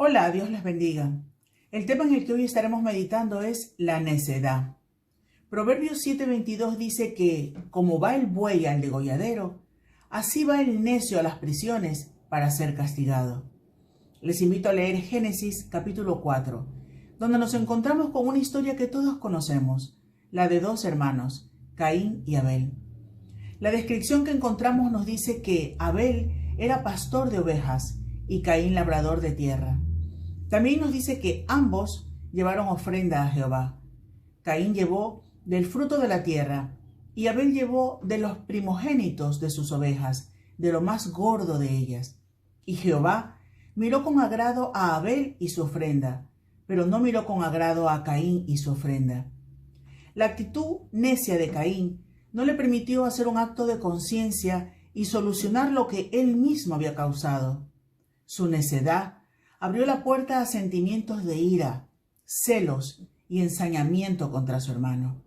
Hola, Dios les bendiga. El tema en el que hoy estaremos meditando es la necedad. Proverbios 7:22 dice que, como va el buey al degolladero, así va el necio a las prisiones para ser castigado. Les invito a leer Génesis capítulo 4, donde nos encontramos con una historia que todos conocemos, la de dos hermanos, Caín y Abel. La descripción que encontramos nos dice que Abel era pastor de ovejas y Caín labrador de tierra. También nos dice que ambos llevaron ofrenda a Jehová. Caín llevó del fruto de la tierra y Abel llevó de los primogénitos de sus ovejas, de lo más gordo de ellas. Y Jehová miró con agrado a Abel y su ofrenda, pero no miró con agrado a Caín y su ofrenda. La actitud necia de Caín no le permitió hacer un acto de conciencia y solucionar lo que él mismo había causado. Su necedad abrió la puerta a sentimientos de ira, celos y ensañamiento contra su hermano.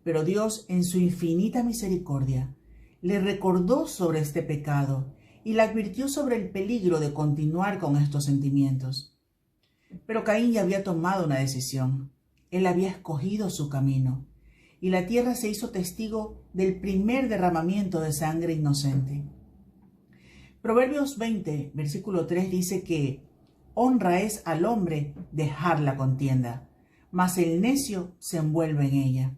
Pero Dios, en su infinita misericordia, le recordó sobre este pecado y le advirtió sobre el peligro de continuar con estos sentimientos. Pero Caín ya había tomado una decisión. Él había escogido su camino, y la tierra se hizo testigo del primer derramamiento de sangre inocente. Proverbios 20, versículo 3 dice que honra es al hombre dejar la contienda, mas el necio se envuelve en ella.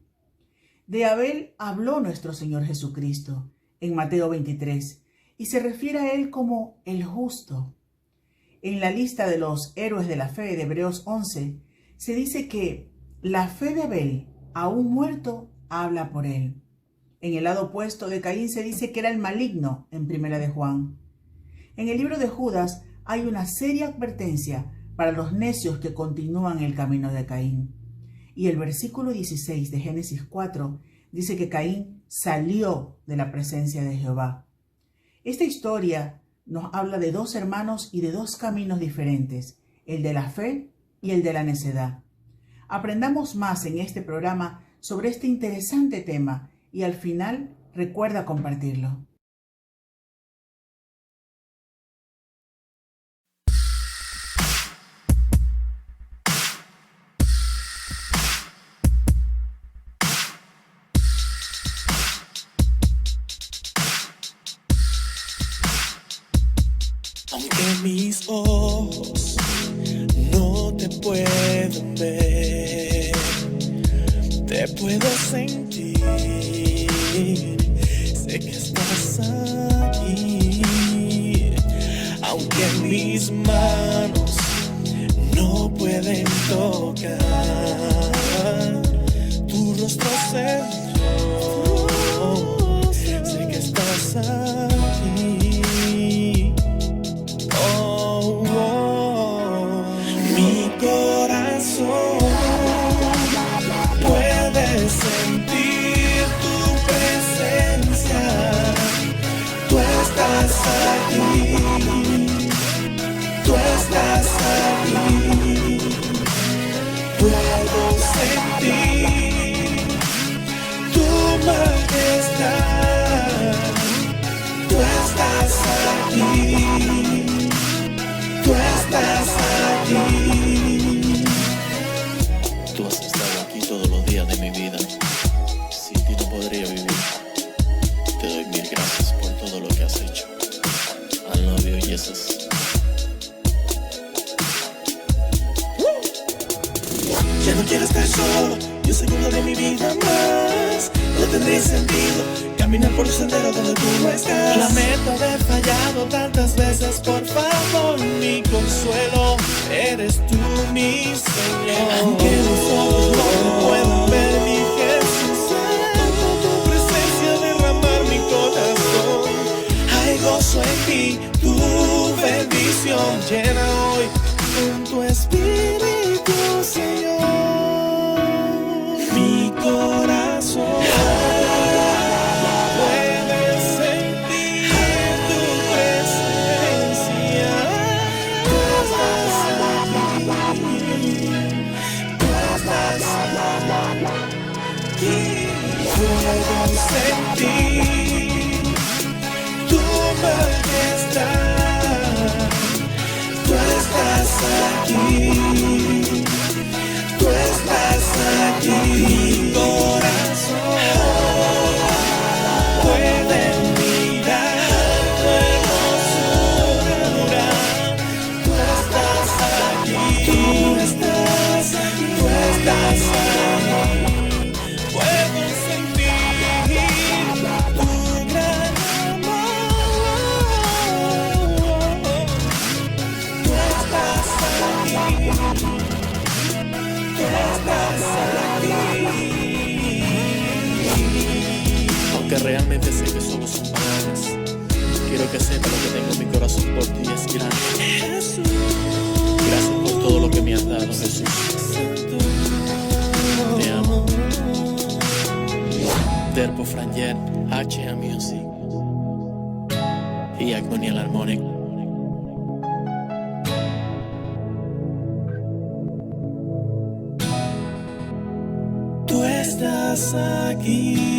De Abel habló nuestro Señor Jesucristo en Mateo 23 y se refiere a él como el justo. En la lista de los héroes de la fe de Hebreos 11 se dice que la fe de Abel, aún muerto, habla por él. En el lado opuesto de Caín se dice que era el maligno en Primera de Juan. En el libro de Judas hay una seria advertencia para los necios que continúan el camino de Caín. Y el versículo 16 de Génesis 4 dice que Caín salió de la presencia de Jehová. Esta historia nos habla de dos hermanos y de dos caminos diferentes, el de la fe y el de la necedad. Aprendamos más en este programa sobre este interesante tema y al final recuerda compartirlo. Aunque mis ojos no te pueden ver, te puedo sentir, sé que estás aquí. Aunque mis manos no pueden tocar tu rostro, Señor, sé que estás aquí. Mi corazón puede sentir tu presencia. Tú estás aquí. Tú estás aquí. Puedo sentir tu majestad. Tú estás aquí. Tú estás aquí. Tú has estado aquí todos los días de mi vida. Sin ti no podría vivir. Te doy mil gracias por todo lo que has hecho. I love you, Jesus. Ya no quiero estar solo, ni un segundo de mi vida más. No tendría sentido caminar por un sendero donde tú no estás. Lamento haber fallado tantas veces, por favor, mi consuelo eres tú, mi Señor. Aunque mis ojos no te puedan ver, mi Jesús, siento tu presencia derramar mi corazón. Hay gozo en ti, tu bendición llena hoy con tu espíritu, Señor. Mi corazón puedo sentir tu majestad. Tú estás aquí, tú estás aquí. Mi corazón puede mirar tu hermosura. Tú estás aquí, tú estás aquí, tú estás aquí. Puedo sentir tu gran amor. Tú estás aquí, tú estás aquí. Aunque realmente sé que solo son palabras, quiero que sepa lo que tengo en mi corazón por ti es grande. Gracias por todo lo que me has dado, Jesús. Te amo. Terpo Franger, HA Music y Agonial Harmonic. Tú estás aquí.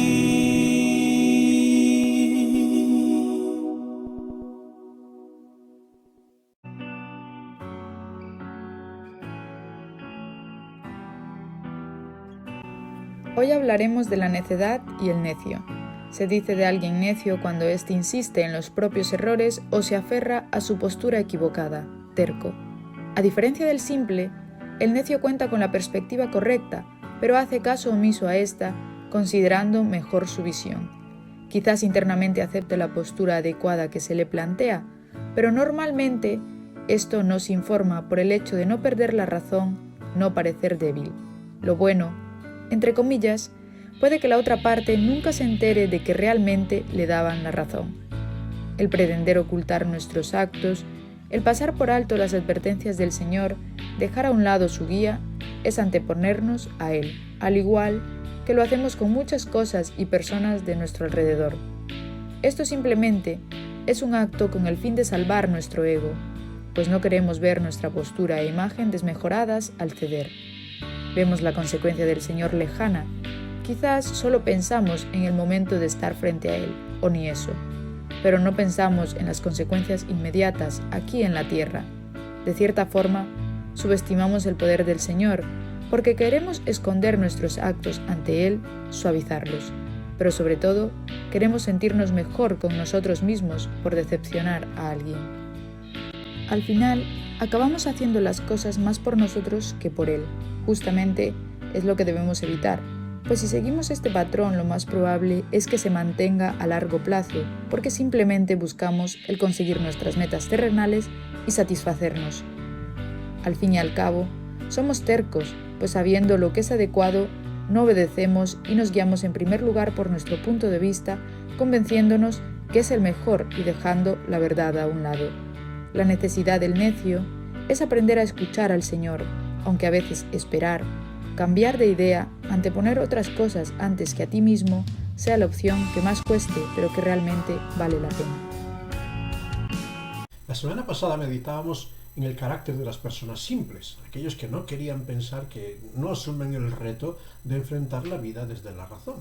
Hoy hablaremos de la necedad y el necio. Se dice de alguien necio cuando éste insiste en los propios errores o se aferra a su postura equivocada, terco. A diferencia del simple, el necio cuenta con la perspectiva correcta, pero hace caso omiso a esta, considerando mejor su visión. Quizás internamente acepte la postura adecuada que se le plantea, pero normalmente esto no se informa por el hecho de no perder la razón, no parecer débil. Lo bueno, entre comillas, puede que la otra parte nunca se entere de que realmente le daban la razón. El pretender ocultar nuestros actos, el pasar por alto las advertencias del Señor, dejar a un lado su guía, es anteponernos a Él, al igual que lo hacemos con muchas cosas y personas de nuestro alrededor. Esto simplemente es un acto con el fin de salvar nuestro ego, pues no queremos ver nuestra postura e imagen desmejoradas al ceder. Vemos la consecuencia del Señor lejana. Quizás solo pensamos en el momento de estar frente a Él, o ni eso, pero no pensamos en las consecuencias inmediatas aquí en la tierra. De cierta forma, subestimamos el poder del Señor, porque queremos esconder nuestros actos ante Él, suavizarlos, pero sobre todo, queremos sentirnos mejor con nosotros mismos por decepcionar a alguien. Al final, acabamos haciendo las cosas más por nosotros que por Él. Justamente es lo que debemos evitar, pues si seguimos este patrón lo más probable es que se mantenga a largo plazo, porque simplemente buscamos el conseguir nuestras metas terrenales y satisfacernos. Al fin y al cabo, somos tercos, pues sabiendo lo que es adecuado, no obedecemos y nos guiamos en primer lugar por nuestro punto de vista, convenciéndonos que es el mejor y dejando la verdad a un lado. La necesidad del necio es aprender a escuchar al Señor, aunque a veces esperar, cambiar de idea, anteponer otras cosas antes que a ti mismo, sea la opción que más cueste, pero que realmente vale la pena. La semana pasada meditábamos en el carácter de las personas simples, aquellos que no querían pensar, que no asumen el reto de enfrentar la vida desde la razón.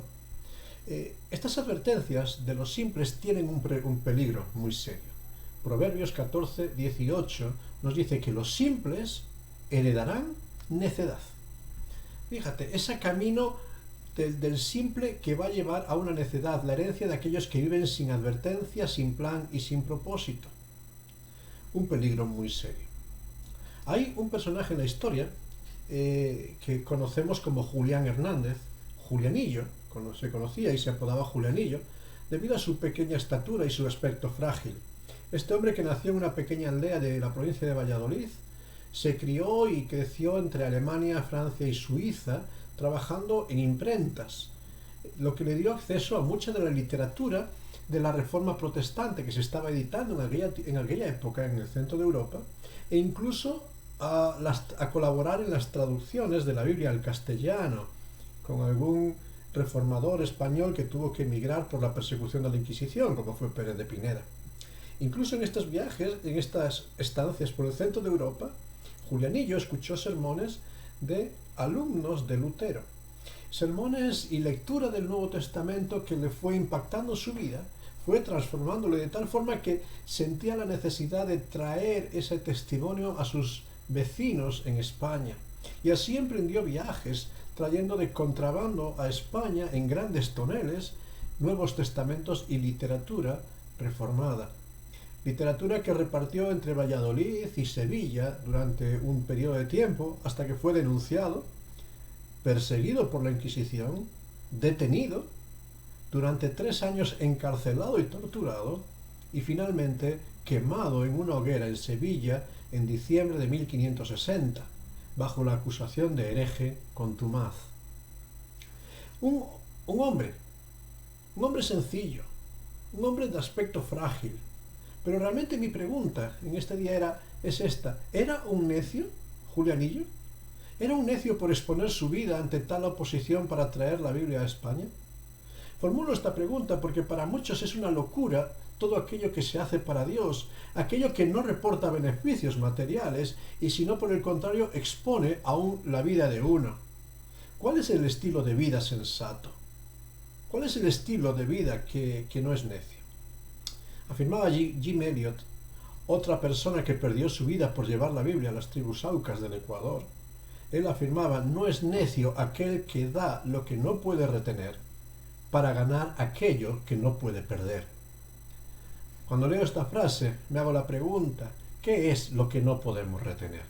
Estas advertencias de los simples tienen un peligro muy serio. Proverbios 14, 18 nos dice que los simples heredarán necedad. Fíjate, ese camino del simple que va a llevar a una necedad, la herencia de aquellos que viven sin advertencia, sin plan y sin propósito. Un peligro muy serio. Hay un personaje en la historia que conocemos como Julián Hernández, Julianillo, se conocía y se apodaba Julianillo, debido a su pequeña estatura y su aspecto frágil. Este hombre, que nació en una pequeña aldea de la provincia de Valladolid, se crió y creció entre Alemania, Francia y Suiza, trabajando en imprentas, lo que le dio acceso a mucha de la literatura de la Reforma Protestante que se estaba editando en aquella época en el centro de Europa, e incluso a colaborar en las traducciones de la Biblia al castellano, con algún reformador español que tuvo que emigrar por la persecución de la Inquisición, como fue Pérez de Pineda. Incluso en estos viajes, en estas estancias por el centro de Europa, Julianillo escuchó sermones de alumnos de Lutero. Sermones y lectura del Nuevo Testamento que le fue impactando su vida, fue transformándole de tal forma que sentía la necesidad de traer ese testimonio a sus vecinos en España, y así emprendió viajes trayendo de contrabando a España en grandes toneles Nuevos Testamentos y literatura reformada. Literatura que repartió entre Valladolid y Sevilla durante un periodo de tiempo hasta que fue denunciado, perseguido por la Inquisición, detenido, durante 3 años encarcelado y torturado, y finalmente quemado en una hoguera en Sevilla en diciembre de 1560, bajo la acusación de hereje contumaz. Un hombre sencillo, un hombre de aspecto frágil, pero realmente mi pregunta en este día es esta: ¿era un necio, Julianillo? ¿Era un necio por exponer su vida ante tal oposición para traer la Biblia a España? Formulo esta pregunta porque para muchos es una locura todo aquello que se hace para Dios, aquello que no reporta beneficios materiales y sino por el contrario expone aún la vida de uno. ¿Cuál es el estilo de vida sensato? ¿Cuál es el estilo de vida que no es necio? Afirmaba Jim Elliot, otra persona que perdió su vida por llevar la Biblia a las tribus aucas del Ecuador. Él afirmaba: no es necio aquel que da lo que no puede retener para ganar aquello que no puede perder. Cuando leo esta frase me hago la pregunta: ¿qué es lo que no podemos retener?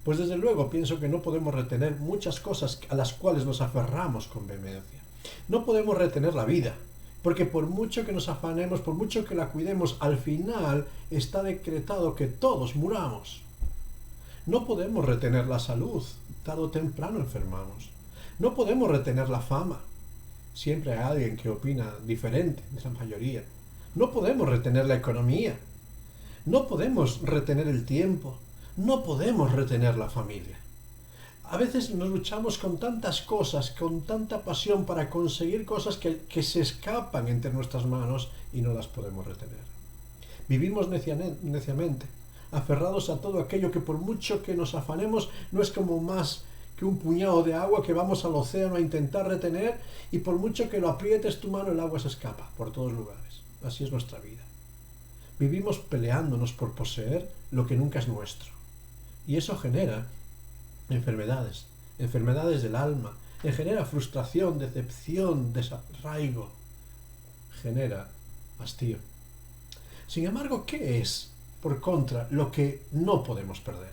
Pues desde luego pienso que no podemos retener muchas cosas a las cuales nos aferramos con vehemencia. No podemos retener la vida, porque por mucho que nos afanemos, por mucho que la cuidemos, al final está decretado que todos muramos. No podemos retener la salud, tarde o temprano enfermamos. No podemos retener la fama. Siempre hay alguien que opina diferente de la mayoría. No podemos retener la economía. No podemos retener el tiempo. No podemos retener la familia. A veces nos luchamos con tantas cosas, con tanta pasión para conseguir cosas que se escapan entre nuestras manos y no las podemos retener. Vivimos neciamente, aferrados a todo aquello que por mucho que nos afanemos no es como más que un puñado de agua que vamos al océano a intentar retener, y por mucho que lo aprietes tu mano el agua se escapa por todos lugares. Así es nuestra vida. Vivimos peleándonos por poseer lo que nunca es nuestro. Y eso genera enfermedades del alma, genera frustración, decepción, desarraigo, genera hastío. Sin embargo, ¿qué es, por contra, lo que no podemos perder?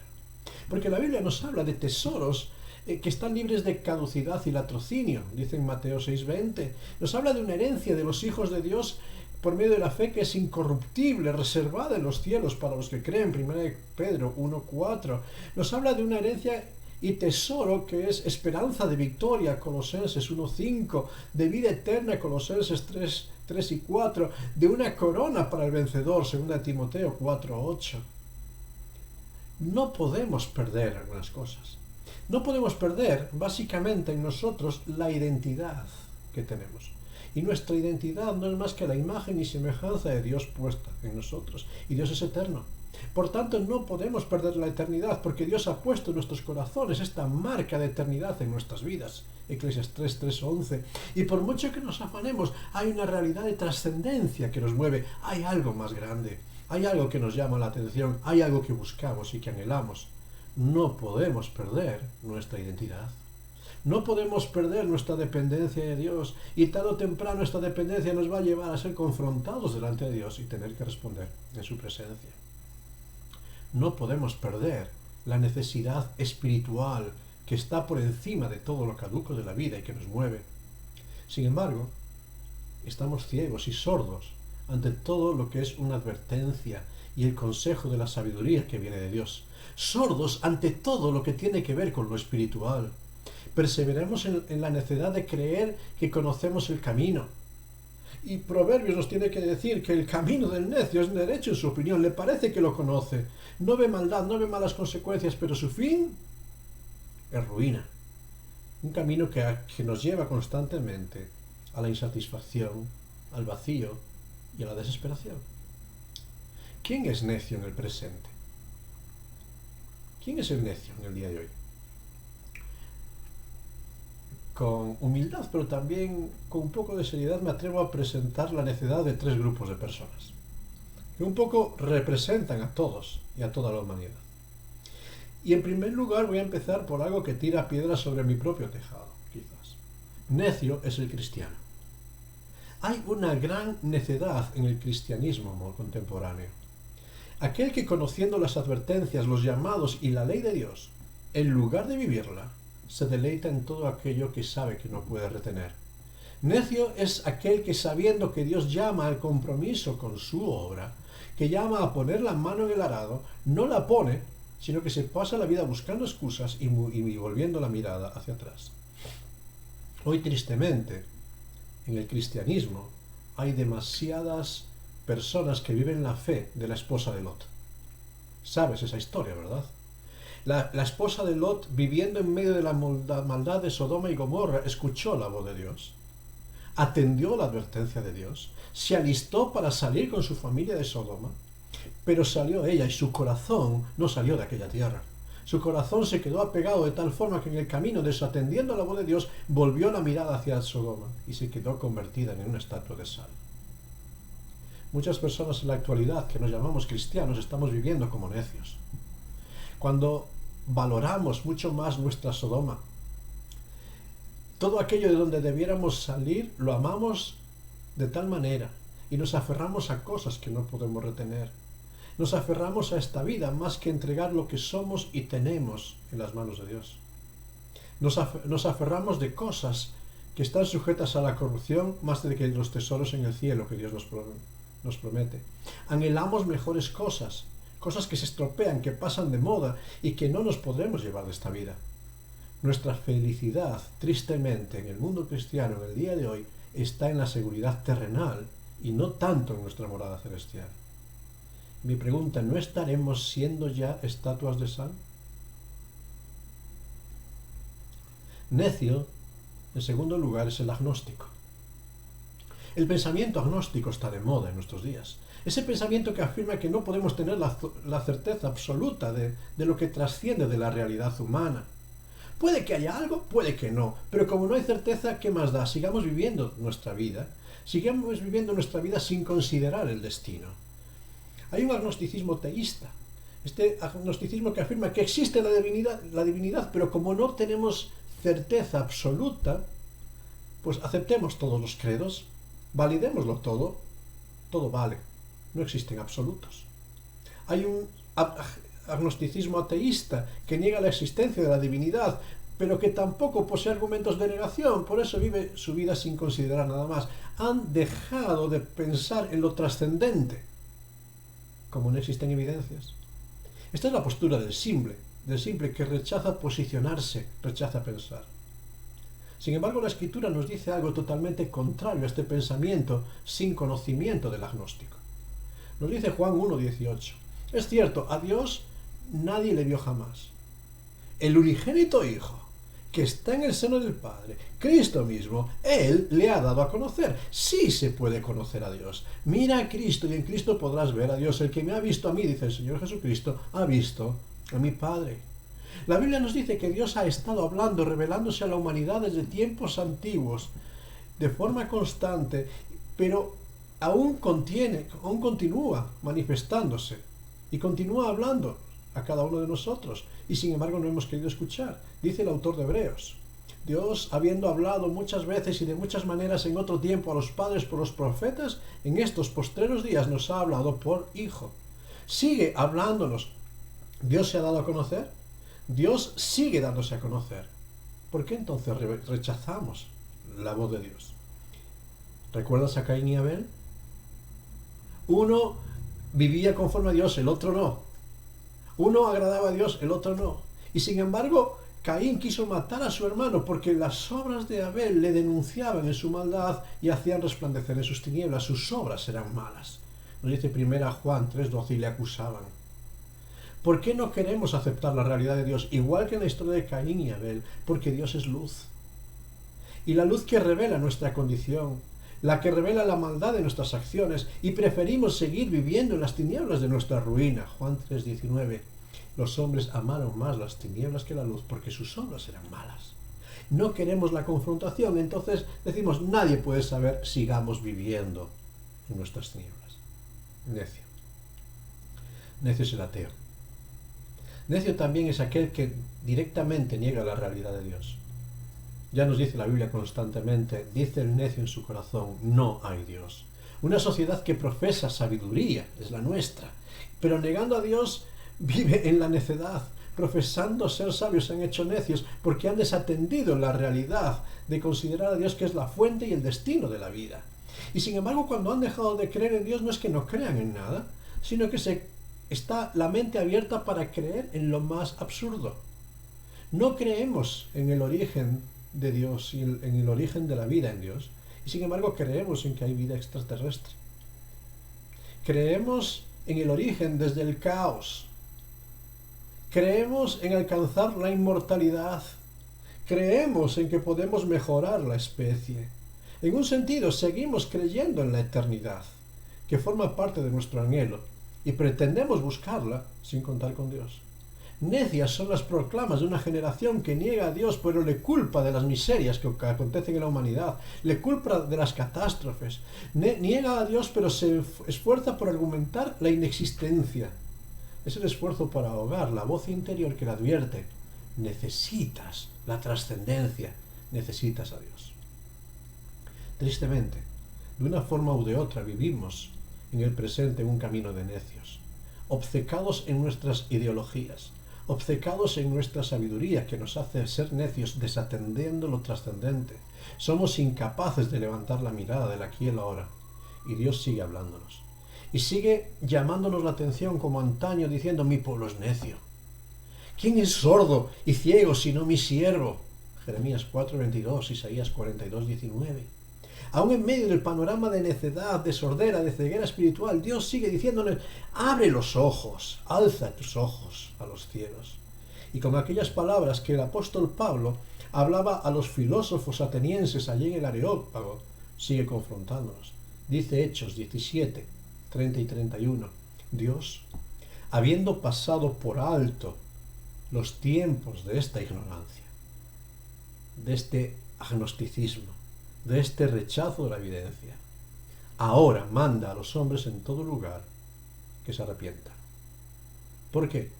Porque la Biblia nos habla de tesoros que están libres de caducidad y latrocinio, dice en Mateo 6:20. Nos habla de una herencia de los hijos de Dios por medio de la fe que es incorruptible, reservada en los cielos para los que creen, 1 Pedro 1:4. Nos habla de una herencia y tesoro que es esperanza de victoria, Colosenses 1:5, de vida eterna, Colosenses 3 y 4, de una corona para el vencedor, 2 Timoteo 4:8. No podemos perder algunas cosas. No podemos perder, básicamente, en nosotros la identidad que tenemos. Y nuestra identidad no es más que la imagen y semejanza de Dios puesta en nosotros. Y Dios es eterno. Por tanto, no podemos perder la eternidad, porque Dios ha puesto en nuestros corazones esta marca de eternidad en nuestras vidas. Eclesiastés 3:11. Y por mucho que nos afanemos, hay una realidad de trascendencia que nos mueve. Hay algo más grande. Hay algo que nos llama la atención. Hay algo que buscamos y que anhelamos. No podemos perder nuestra identidad. No podemos perder nuestra dependencia de Dios, y tarde o temprano esta dependencia nos va a llevar a ser confrontados delante de Dios y tener que responder en su presencia. No podemos perder la necesidad espiritual que está por encima de todo lo caduco de la vida y que nos mueve. Sin embargo, estamos ciegos y sordos ante todo lo que es una advertencia y el consejo de la sabiduría que viene de Dios. Sordos ante todo lo que tiene que ver con lo espiritual. Perseveremos en la necedad de creer que conocemos el camino. Y Proverbios nos tiene que decir que el camino del necio es derecho en su opinión, le parece que lo conoce. No ve maldad, no ve malas consecuencias, pero su fin es ruina. Un camino que nos lleva constantemente a la insatisfacción, al vacío y a la desesperación. ¿Quién es necio en el presente? ¿Quién es el necio en el día de hoy? Con humildad, pero también con un poco de seriedad, me atrevo a presentar la necedad de 3 grupos de personas, que un poco representan a todos y a toda la humanidad. Y en primer lugar voy a empezar por algo que tira piedras sobre mi propio tejado, quizás. Necio es el cristiano. Hay una gran necedad en el cristianismo contemporáneo. Aquel que, conociendo las advertencias, los llamados y la ley de Dios, en lugar de vivirla, se deleita en todo aquello que sabe que no puede retener. Necio es aquel que, sabiendo que Dios llama al compromiso con su obra, que llama a poner la mano en el arado, no la pone, sino que se pasa la vida buscando excusas y volviendo la mirada hacia atrás. Hoy, tristemente, en el cristianismo hay demasiadas personas que viven la fe de la esposa de Lot. Sabes esa historia, ¿verdad? La esposa de Lot, viviendo en medio de la maldad de Sodoma y Gomorra, escuchó la voz de Dios, atendió la advertencia de Dios, se alistó para salir con su familia de Sodoma, pero salió ella y su corazón no salió de aquella tierra. Su corazón se quedó apegado de tal forma que en el camino, desatendiendo la voz de Dios, volvió la mirada hacia Sodoma y se quedó convertida en una estatua de sal. Muchas personas en la actualidad que nos llamamos cristianos estamos viviendo como necios. Cuando valoramos mucho más nuestra Sodoma, todo aquello de donde debiéramos salir lo amamos de tal manera y nos aferramos a cosas que no podemos retener. Nos aferramos a esta vida más que entregar lo que somos y tenemos en las manos de Dios. Nos aferramos de cosas que están sujetas a la corrupción más de que los tesoros en el cielo que Dios nos promete. Anhelamos mejores cosas, cosas que se estropean, que pasan de moda y que no nos podremos llevar de esta vida. Nuestra felicidad, tristemente, en el mundo cristiano en el día de hoy, está en la seguridad terrenal y no tanto en nuestra morada celestial. Mi pregunta, ¿no estaremos siendo ya estatuas de sal? Necio, en segundo lugar, es el agnóstico. El pensamiento agnóstico está de moda en nuestros días. Ese pensamiento que afirma que no podemos tener la certeza absoluta de lo que trasciende de la realidad humana. Puede que haya algo, puede que no, pero como no hay certeza, ¿qué más da? Sigamos viviendo nuestra vida sin considerar el destino. Hay un agnosticismo teísta, este agnosticismo que afirma que existe la divinidad, pero como no tenemos certeza absoluta, pues aceptemos todos los credos, validémoslo todo vale, no existen absolutos. Hay un agnosticismo ateísta que niega la existencia de la divinidad, pero que tampoco posee argumentos de negación, por eso vive su vida sin considerar nada más. Han dejado de pensar en lo trascendente, como no existen evidencias. Esta es la postura del simple que rechaza posicionarse, rechaza pensar. Sin embargo, la Escritura nos dice algo totalmente contrario a este pensamiento sin conocimiento del agnóstico. Nos dice Juan 1:18. Es cierto, a Dios nadie le vio jamás. El unigénito Hijo, que está en el seno del Padre, Cristo mismo, Él le ha dado a conocer. Sí se puede conocer a Dios. Mira a Cristo y en Cristo podrás ver a Dios. El que me ha visto a mí, dice el Señor Jesucristo, ha visto a mi Padre. La Biblia nos dice que Dios ha estado hablando, revelándose a la humanidad desde tiempos antiguos, de forma constante, pero aún continúa manifestándose y continúa hablando a cada uno de nosotros, y sin embargo no hemos querido escuchar. Dice el autor de Hebreos: Dios, habiendo hablado muchas veces y de muchas maneras en otro tiempo a los padres por los profetas, en estos postreros días nos ha hablado por Hijo. Sigue hablándonos. ¿Dios se ha dado a conocer? Dios sigue dándose a conocer. ¿Por qué entonces rechazamos la voz de Dios? ¿Recuerdas a Caín y Abel? Uno vivía conforme a Dios, el otro no. Uno agradaba a Dios, el otro no. Y sin embargo, Caín quiso matar a su hermano porque las obras de Abel le denunciaban en su maldad y hacían resplandecer en sus tinieblas. Sus obras eran malas. Nos dice 1 Juan 3:12, y le acusaban. ¿Por qué no queremos aceptar la realidad de Dios? Igual que en la historia de Caín y Abel, porque Dios es luz. Y la luz que revela nuestra condición, la que revela la maldad de nuestras acciones, y preferimos seguir viviendo en las tinieblas de nuestra ruina. Juan 3:19. Los hombres amaron más las tinieblas que la luz porque sus obras eran malas. No queremos la confrontación, entonces decimos, nadie puede saber, sigamos viviendo en nuestras tinieblas. Necio. Necio es el ateo. Necio también es aquel que directamente niega la realidad de Dios. Ya nos dice la Biblia constantemente, dice el necio en su corazón, no hay Dios. Una sociedad que profesa sabiduría, es la nuestra, pero negando a Dios vive en la necedad. Profesando ser sabios se han hecho necios porque han desatendido la realidad de considerar a Dios que es la fuente y el destino de la vida. Y sin embargo, cuando han dejado de creer en Dios, no es que no crean en nada, sino que está la mente abierta para creer en lo más absurdo. No creemos en el origen de Dios y en el origen de la vida en Dios, y sin embargo creemos en que hay vida extraterrestre. Creemos en el origen desde el caos. Creemos en alcanzar la inmortalidad. Creemos en que podemos mejorar la especie. En un sentido, seguimos creyendo en la eternidad, que forma parte de nuestro anhelo, y pretendemos buscarla sin contar con Dios. Necias son las proclamas de una generación que niega a Dios, pero le culpa de las miserias que acontecen en la humanidad, le culpa de las catástrofes, niega a Dios, pero se esfuerza por argumentar la inexistencia. Es el esfuerzo para ahogar la voz interior que le advierte: necesitas la trascendencia, necesitas a Dios. Tristemente, de una forma u de otra vivimos en el presente en un camino de necios, obcecados en nuestras ideologías, obcecados en nuestra sabiduría que nos hace ser necios desatendiendo lo trascendente. Somos incapaces de levantar la mirada del aquí y el ahora, y Dios sigue hablándonos. Y sigue llamándonos la atención como antaño, diciendo: mi pueblo es necio. ¿Quién es sordo y ciego sino mi siervo? Jeremías 4:22, Isaías 42:19. Aún en medio del panorama de necedad, de sordera, de ceguera espiritual, Dios sigue diciéndonos: abre los ojos, alza tus ojos a los cielos. Y con aquellas palabras que el apóstol Pablo hablaba a los filósofos atenienses allí en el Areópago, sigue confrontándonos. Dice Hechos 17, 30 y 31, Dios, habiendo pasado por alto los tiempos de esta ignorancia, de este agnosticismo, de este rechazo de la evidencia, ahora manda a los hombres en todo lugar que se arrepientan. ¿Por qué?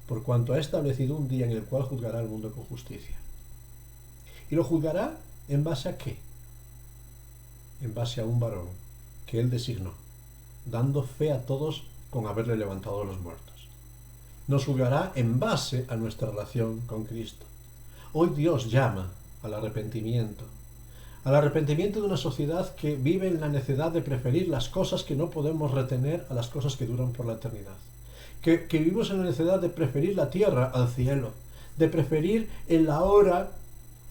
Por cuanto ha establecido un día en el cual juzgará al mundo con justicia. ¿Y lo juzgará en base a qué? En base a un varón que él designó, dando fe a todos con haberle levantado a los muertos. Nos juzgará en base a nuestra relación con Cristo. Hoy Dios llama al arrepentimiento de una sociedad que vive en la necedad de preferir las cosas que no podemos retener a las cosas que duran por la eternidad. Que vivimos en la necedad de preferir la tierra al cielo, de preferir el ahora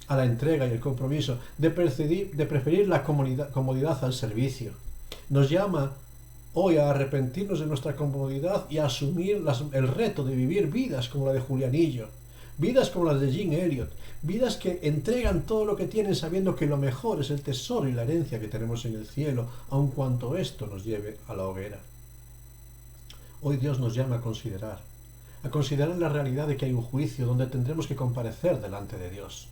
a la entrega y el compromiso, de preferir la comodidad al servicio. Nos llama hoy a arrepentirnos de nuestra comodidad y a asumir el reto de vivir vidas como la de Julianillo, vidas como las de Jim Elliot, vidas que entregan todo lo que tienen sabiendo que lo mejor es el tesoro y la herencia que tenemos en el cielo, aun cuanto esto nos lleve a la hoguera. Hoy Dios nos llama a considerar la realidad de que hay un juicio donde tendremos que comparecer delante de Dios.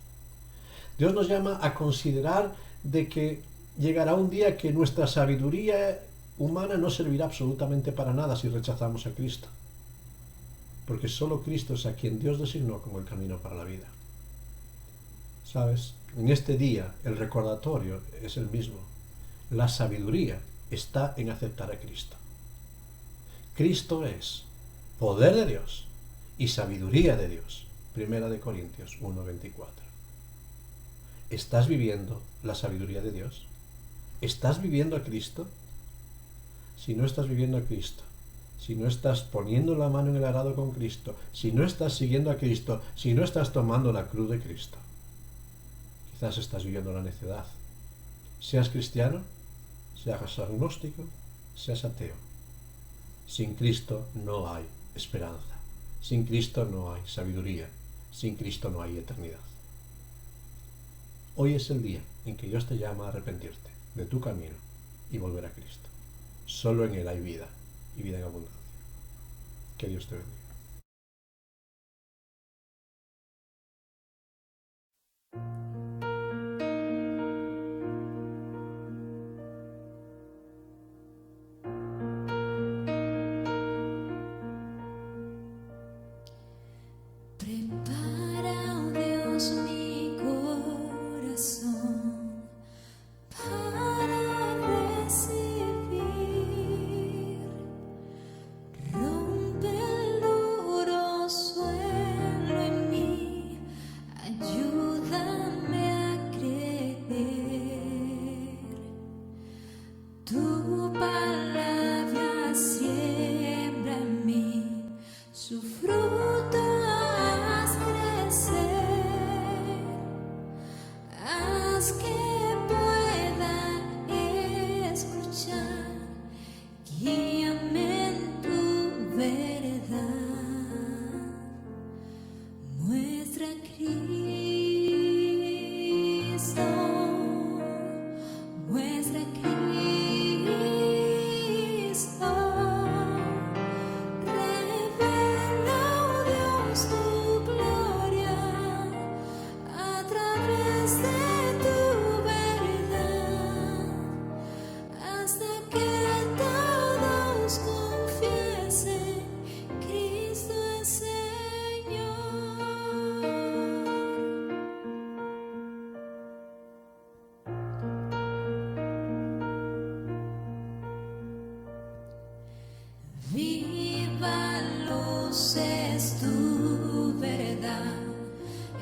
Dios nos llama a considerar de que llegará un día que nuestra sabiduría humana no servirá absolutamente para nada si rechazamos a Cristo, porque solo Cristo es a quien Dios designó como el camino para la vida. ¿Sabes? En este día el recordatorio es el mismo. La sabiduría está en aceptar a Cristo. Cristo es poder de Dios y sabiduría de Dios. 1 Corintios 1:24. ¿Estás viviendo la sabiduría de Dios? ¿Estás viviendo a Cristo? Si no estás viviendo a Cristo, si no estás poniendo la mano en el arado con Cristo, si no estás siguiendo a Cristo, si no estás tomando la cruz de Cristo, quizás estás viviendo la necedad. Seas cristiano, seas agnóstico, seas ateo. Sin Cristo no hay esperanza. Sin Cristo no hay sabiduría. Sin Cristo no hay eternidad. Hoy es el día en que Dios te llama a arrepentirte de tu camino y volver a Cristo. Solo en Él hay vida y vida en abundancia. Que Dios te bendiga. palabra siembra en mí, su fruto haz crecer, haz que puedan escuchar, guíame en tu verdad, muestra a Cristo, muestra a Cristo, revela, oh Dios, tu gloria a través de tu verdad, hasta que todos confiesen, Cristo es Señor. Viva luz es tu verdad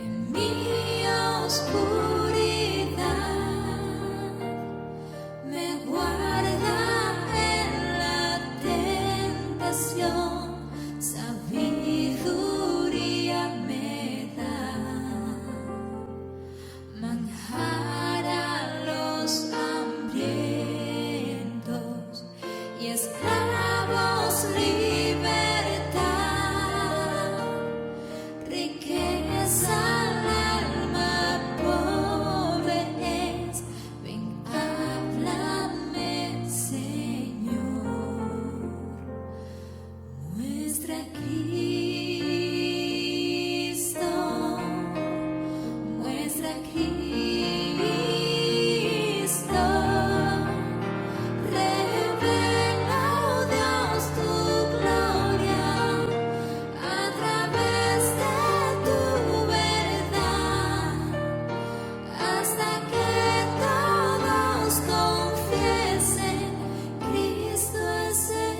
en mi oscuridad, me guarda en la tentación, sabiduría me da, manjar a los hambrientos y esclavos libertad, riqueza al alma pobre es, ven háblame Señor, muestra a Cristo, muestra a Cristo, revela, oh Dios, tu gloria a través de tu verdad, hasta que todos confiesen, Cristo es Señor.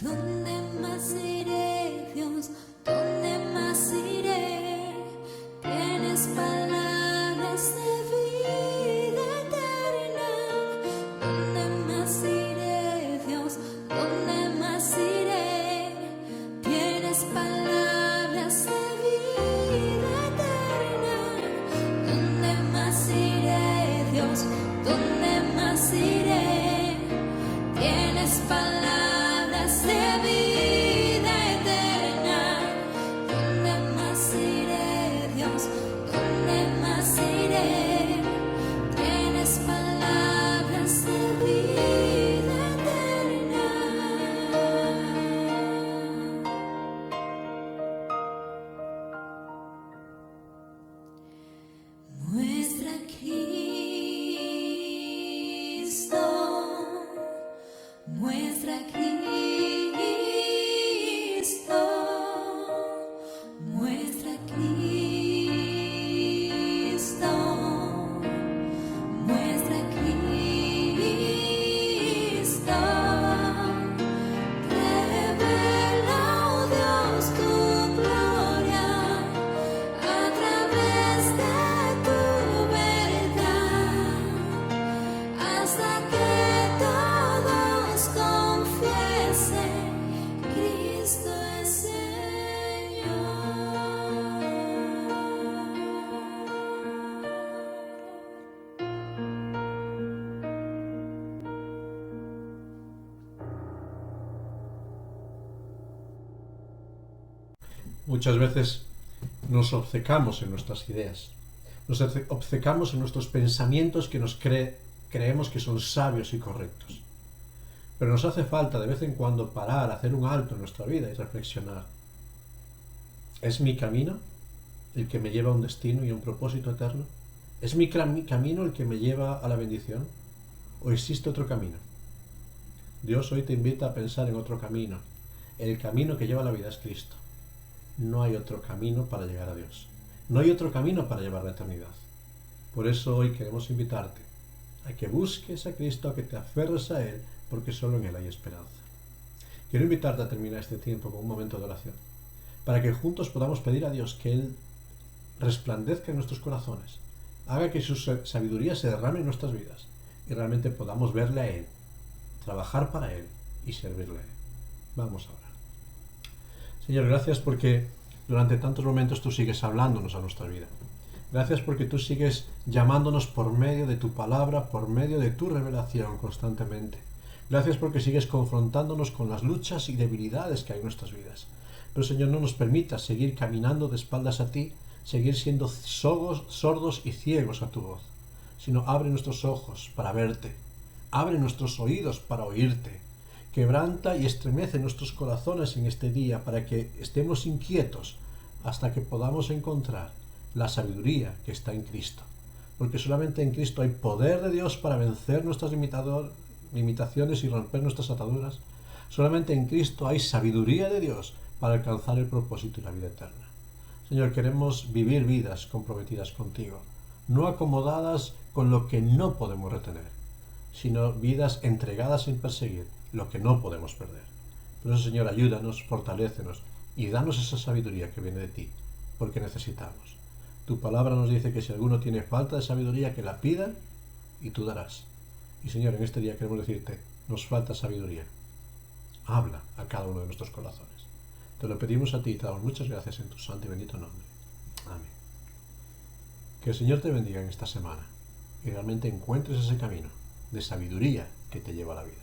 ¿Dónde más iré, Dios? ¿Dónde más iré? Tienes palabras de vida eterna. ¿Dónde más iré, Dios? ¿Dónde más iré? Tienes palabras de vida eterna. ¿Dónde más iré, Dios? ¿Dónde más iré? Tienes palabras de vida eterna. ¿Dónde más iré, Dios? ¿Dónde más iré? Tienes palabras de vida eterna. Muestra a Cristo, muestra a Cristo, muestra a Cristo, muestra a Cristo, revela, oh Dios, tu gloria a través de tu verdad, hasta que todos confiesen, Cristo es Señor. Muchas veces nos obcecamos en nuestras ideas, nos obcecamos en nuestros pensamientos que creemos que son sabios y correctos. Pero nos hace falta de vez en cuando parar, hacer un alto en nuestra vida y reflexionar. ¿Es mi camino el que me lleva a un destino y a un propósito eterno? ¿Es mi camino el que me lleva a la bendición? ¿O existe otro camino? Dios hoy te invita a pensar en otro camino. El camino que lleva a la vida es Cristo. No hay otro camino para llegar a Dios. No hay otro camino para llevar la eternidad. Por eso hoy queremos invitarte a que busques a Cristo, a que te aferres a Él, porque solo en Él hay esperanza. Quiero invitarte a terminar este tiempo con un momento de oración, para que juntos podamos pedir a Dios que Él resplandezca en nuestros corazones, haga que su sabiduría se derrame en nuestras vidas y realmente podamos verle a Él, trabajar para Él y servirle a Él. Vamos a orar. Señor, gracias porque durante tantos momentos tú sigues hablándonos a nuestra vida. Gracias porque tú sigues llamándonos por medio de tu palabra, por medio de tu revelación constantemente. Gracias porque sigues confrontándonos con las luchas y debilidades que hay en nuestras vidas. Pero Señor, no nos permitas seguir caminando de espaldas a ti, seguir siendo sordos y ciegos a tu voz, sino abre nuestros ojos para verte, abre nuestros oídos para oírte, quebranta y estremece nuestros corazones en este día para que estemos inquietos hasta que podamos encontrar la sabiduría que está en Cristo. Porque solamente en Cristo hay poder de Dios para vencer nuestras limitaciones y romper nuestras ataduras. Solamente en Cristo hay sabiduría de Dios para alcanzar el propósito y la vida eterna. Señor, queremos vivir vidas comprometidas contigo, no acomodadas con lo que no podemos retener, sino vidas entregadas sin perseguir lo que no podemos perder. Por eso, Señor, ayúdanos, fortalécenos y danos esa sabiduría que viene de ti, porque necesitamos. Tu palabra nos dice que si alguno tiene falta de sabiduría, que la pida y tú darás. Y Señor, en este día queremos decirte, nos falta sabiduría. Habla a cada uno de nuestros corazones. Te lo pedimos a ti y te damos muchas gracias en tu santo y bendito nombre. Amén. Que el Señor te bendiga en esta semana y realmente encuentres ese camino de sabiduría que te lleva a la vida.